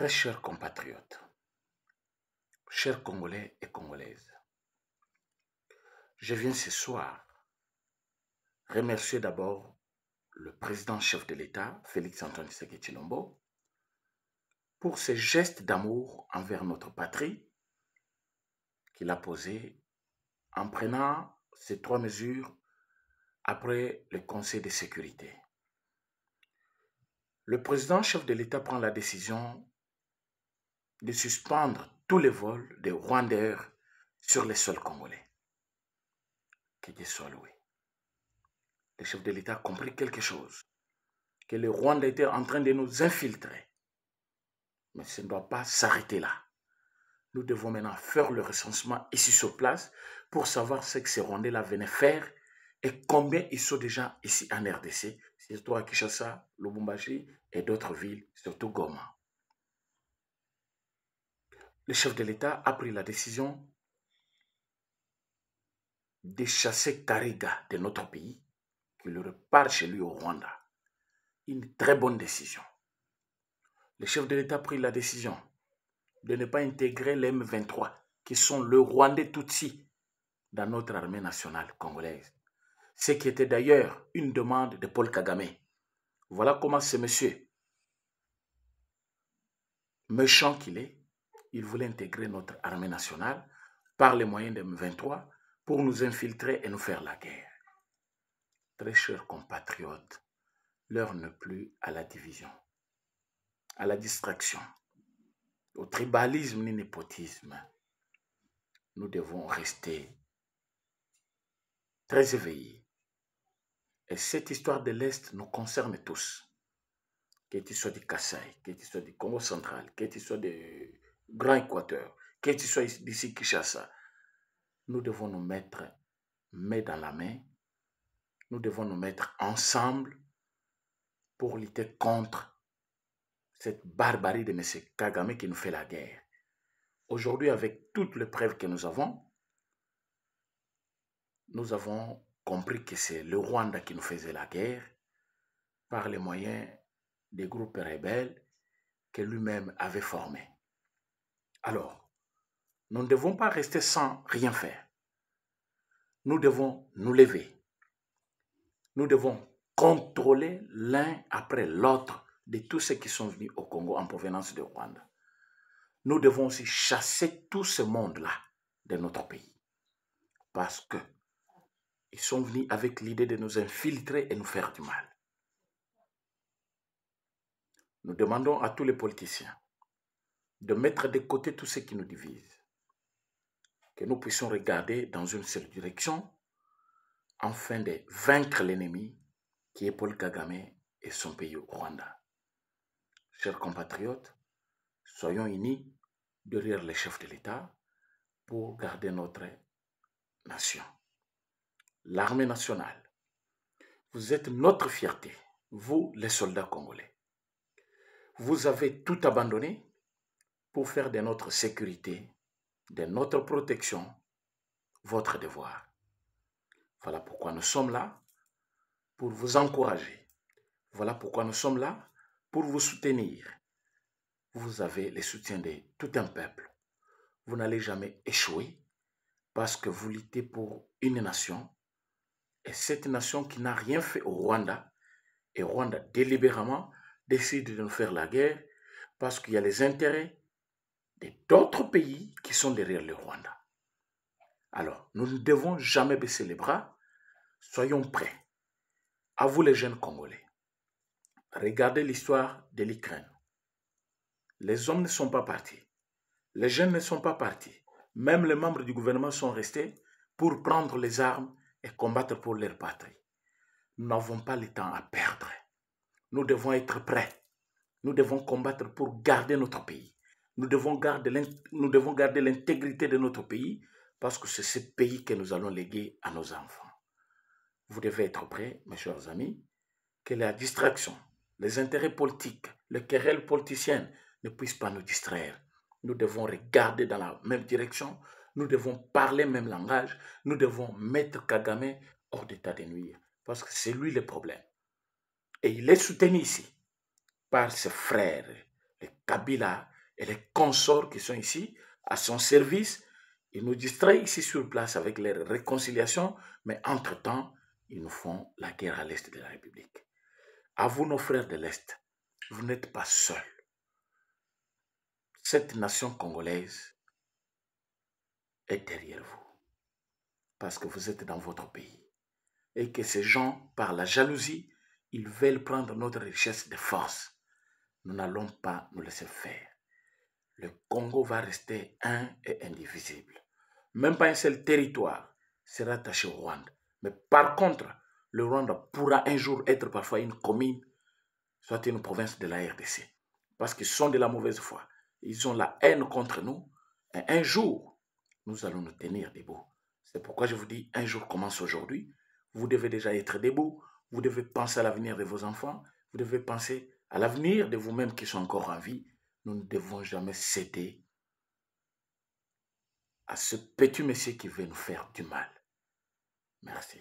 Très chers compatriotes, chers Congolais et Congolaises, je viens ce soir remercier d'abord le président-chef de l'État, Félix-Antoine Tshisekedi Tshilombo, pour ses gestes d'amour envers notre patrie qu'il a posés en prenant ces 3 mesures après le Conseil de sécurité. Le président-chef de l'État prend la décision de suspendre tous les vols des Rwandais sur les sols congolais. Que Dieu soit loué. Le chef de l'État a compris quelque chose, que le Rwanda était en train de nous infiltrer. Mais ça ne doit pas s'arrêter là. Nous devons maintenant faire le recensement ici sur place pour savoir ce que ces Rwandais-là venaient faire et combien ils sont déjà ici en RDC, surtout à Kinshasa, Lubumbashi et d'autres villes, surtout Goma. Le chef de l'État a pris la décision de chasser Kariga de notre pays, qu'il repart chez lui au Rwanda. Une très bonne décision. Le chef de l'État a pris la décision de ne pas intégrer les M23, qui sont le Rwandais Tutsi, dans notre armée nationale congolaise. Ce qui était d'ailleurs une demande de Paul Kagame. Voilà comment ce monsieur, méchant qu'il est, il voulait intégrer notre armée nationale par les moyens de M23 pour nous infiltrer et nous faire la guerre. Très chers compatriotes, l'heure n'est plus à la division, à la distraction, au tribalisme ni népotisme. Nous devons rester très éveillés. Et cette histoire de l'Est nous concerne tous. Que tu sois du Kasaï, que tu sois du Congo central, que tu sois du Grand Équateur, que tu sois d'ici Kinshasa, nous devons nous mettre main dans la main. Nous devons nous mettre ensemble pour lutter contre cette barbarie de M. Kagame qui nous fait la guerre. Aujourd'hui, avec toutes les preuves que nous avons compris que c'est le Rwanda qui nous faisait la guerre par les moyens des groupes rebelles que lui-même avait formés. Alors, nous ne devons pas rester sans rien faire. Nous devons nous lever. Nous devons contrôler l'un après l'autre de tous ceux qui sont venus au Congo en provenance de Rwanda. Nous devons aussi chasser tout ce monde-là de notre pays. Parce que ils sont venus avec l'idée de nous infiltrer et nous faire du mal. Nous demandons à tous les politiciens de mettre de côté tout ce qui nous divise. Que nous puissions regarder dans une seule direction afin de vaincre l'ennemi qui est Paul Kagame et son pays au Rwanda. Chers compatriotes, soyons unis derrière les chefs de l'État pour garder notre nation. L'armée nationale, vous êtes notre fierté, vous les soldats congolais. Vous avez tout abandonné pour faire de notre sécurité, de notre protection, votre devoir. Voilà pourquoi nous sommes là, pour vous encourager. Voilà pourquoi nous sommes là, pour vous soutenir. Vous avez le soutien de tout un peuple. Vous n'allez jamais échouer parce que vous luttez pour une nation. Et cette nation qui n'a rien fait au Rwanda, et Rwanda délibérément décide de nous faire la guerre parce qu'il y a les intérêts d'autres pays qui sont derrière le Rwanda. Alors, nous ne devons jamais baisser les bras. Soyons prêts. À vous les jeunes Congolais. Regardez l'histoire de l'Ukraine. Les hommes ne sont pas partis. Les jeunes ne sont pas partis. Même les membres du gouvernement sont restés pour prendre les armes et combattre pour leur patrie. Nous n'avons pas le temps à perdre. Nous devons être prêts. Nous devons combattre pour garder notre pays. Nous devons garder l'intégrité de notre pays parce que c'est ce pays que nous allons léguer à nos enfants. Vous devez être prêts, mes chers amis, que la distraction, les intérêts politiques, les querelles politiciennes ne puissent pas nous distraire. Nous devons regarder dans la même direction, nous devons parler le même langage, nous devons mettre Kagame hors d'état de nuire parce que c'est lui le problème. Et il est soutenu ici par ses frères, les Kabila et les consorts qui sont ici à son service. Ils nous distraient ici sur place avec les réconciliations, mais entre-temps, ils nous font la guerre à l'est de la République. À vous, nos frères de l'Est, vous n'êtes pas seuls. Cette nation congolaise est derrière vous, parce que vous êtes dans votre pays. Et que ces gens, par la jalousie, ils veulent prendre notre richesse de force. Nous n'allons pas nous laisser faire. Le Congo va rester un et indivisible. Même pas un seul territoire sera attaché au Rwanda. Mais par contre, le Rwanda pourra un jour être parfois une commune, soit une province de la RDC. Parce qu'ils sont de la mauvaise foi. Ils ont la haine contre nous. Et un jour, nous allons nous tenir debout. C'est pourquoi je vous dis, un jour commence aujourd'hui. Vous devez déjà être debout. Vous devez penser à l'avenir de vos enfants. Vous devez penser à l'avenir de vous-même qui sont encore en vie. Nous ne devons jamais céder à ce petit monsieur qui veut nous faire du mal. Merci.